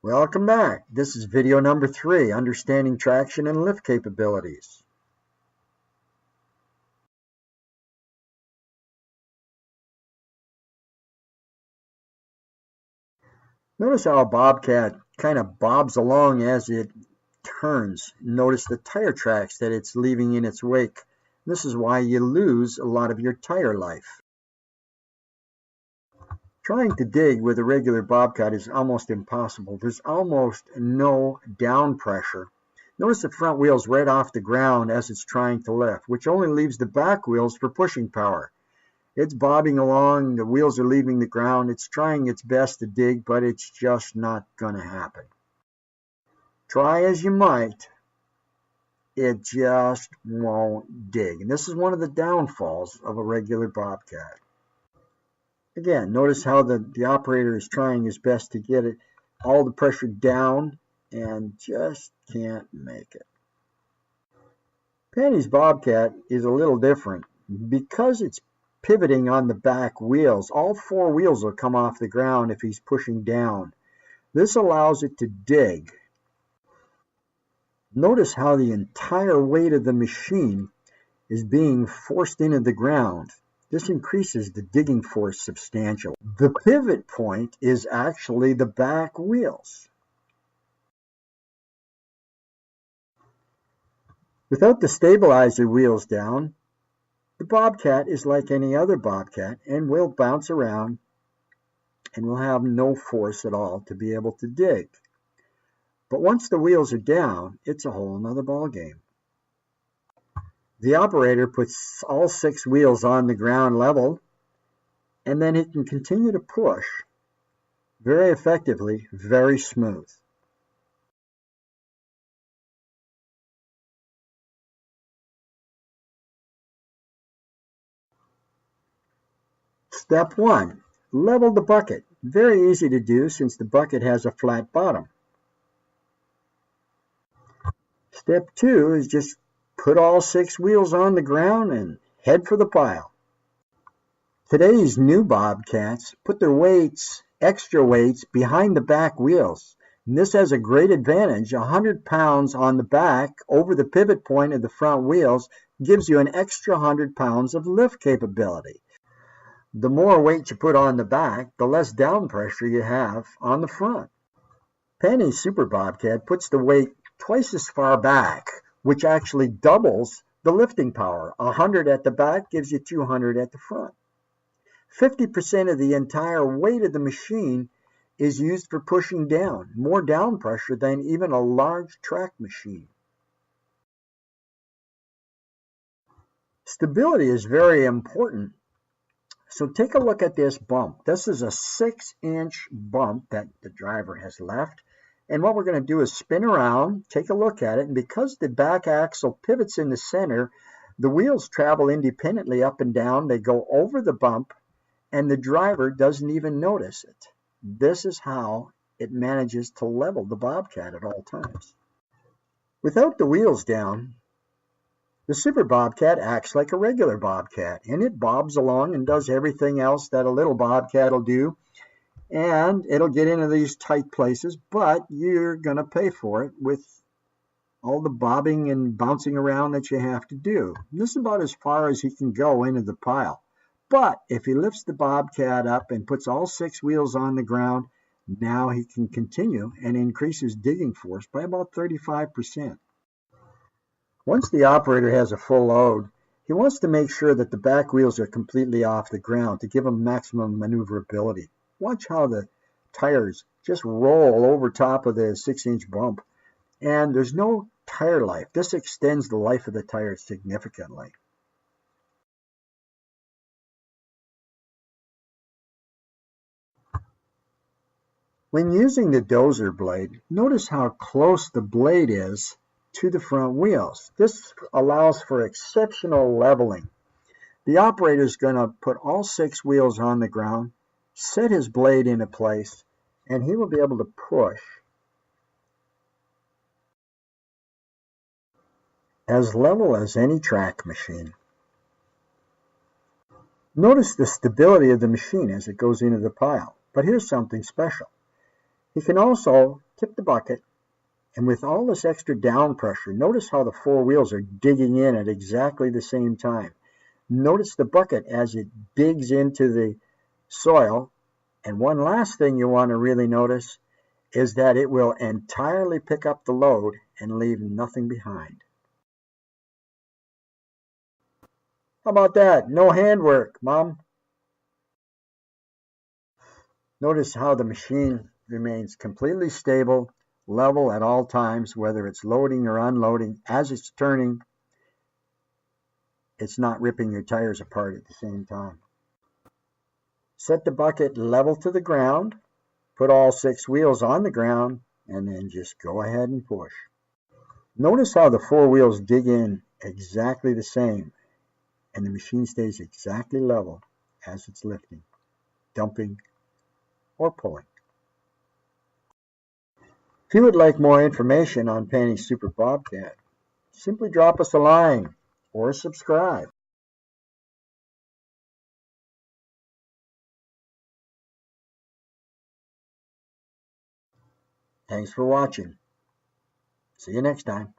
Welcome back. This is video number 3, Understanding Traction and Lift Capabilities. Notice how a bobcat kind of bobs along as it turns. Notice the tire tracks that it's leaving in its wake. This is why you lose a lot of your tire life. Trying to dig with a regular bobcat is almost impossible. There's almost no down pressure. Notice the front wheels right off the ground as it's trying to lift, which only leaves the back wheels for pushing power. It's bobbing along, the wheels are leaving the ground, it's trying its best to dig, but it's just not going to happen. Try as you might, it just won't dig. And this is one of the downfalls of a regular bobcat. Again, notice how the operator is trying his best to get it all the pressure down and just can't make it. Panny's bobcat is a little different. Because it's pivoting on the back wheels, all 4 wheels will come off the ground if he's pushing down. This allows it to dig. Notice how the entire weight of the machine is being forced into the ground. This increases the digging force substantially. The pivot point is actually the back wheels. Without the stabilizer wheels down, the bobcat is like any other bobcat and will bounce around and will have no force at all to be able to dig. But once the wheels are down, it's a whole nother ball game. The operator puts all 6 wheels on the ground level, and then he can continue to push very effectively, very smooth. Step 1, level the bucket. Very easy to do since the bucket has a flat bottom. Step 2 is just put all 6 wheels on the ground and head for the pile. Today's new bobcats put their weights, extra weights, behind the back wheels. And this has a great advantage. 100 pounds on the back over the pivot point of the front wheels gives you an extra 100 pounds of lift capability. The more weight you put on the back, the less down pressure you have on the front. Pannys Super Bobcat puts the weight twice as far back, which actually doubles the lifting power. 100 at the back gives you 200 at the front. 50% of the entire weight of the machine is used for pushing down, more down pressure than even a large track machine. Stability is very important. So take a look at this bump. This is a 6-inch bump that the driver has left. And what we're going to do is spin around, take a look at it, and because the back axle pivots in the center, the wheels travel independently up and down. They go over the bump, and the driver doesn't even notice it. This is how it manages to level the bobcat at all times. Without the wheels down, the Super Bobcat acts like a regular bobcat, and it bobs along and does everything else that a little bobcat will do. And it'll get into these tight places, but you're going to pay for it with all the bobbing and bouncing around that you have to do. This is about as far as he can go into the pile. But if he lifts the bobcat up and puts all 6 wheels on the ground, now he can continue and increase his digging force by about 35%. Once the operator has a full load, he wants to make sure that the back wheels are completely off the ground to give him maximum maneuverability. Watch how the tires just roll over top of the 6-inch bump. And there's no tire life. This extends the life of the tire significantly. When using the dozer blade, notice how close the blade is to the front wheels. This allows for exceptional leveling. The operator is going to put all 6 wheels on the ground, set his blade into place, and he will be able to push as level as any track machine. Notice the stability of the machine as it goes into the pile. But here's something special. He can also tip the bucket, and with all this extra down pressure, notice how the four wheels are digging in at exactly the same time. Notice the bucket as it digs into the soil. And one last thing you want to really notice is that it will entirely pick up the load and leave nothing behind. How about that? No handwork, Mom. Notice how the machine remains completely stable, level at all times, whether it's loading or unloading. As it's turning, it's not ripping your tires apart at the same time. Set the bucket level to the ground, put all 6 wheels on the ground, and then just go ahead and push. Notice how the 4 wheels dig in exactly the same, and the machine stays exactly level as it's lifting, dumping, or pulling. If you would like more information on Pannys Super Bobcat, simply drop us a line or subscribe. Thanks for watching. See you next time.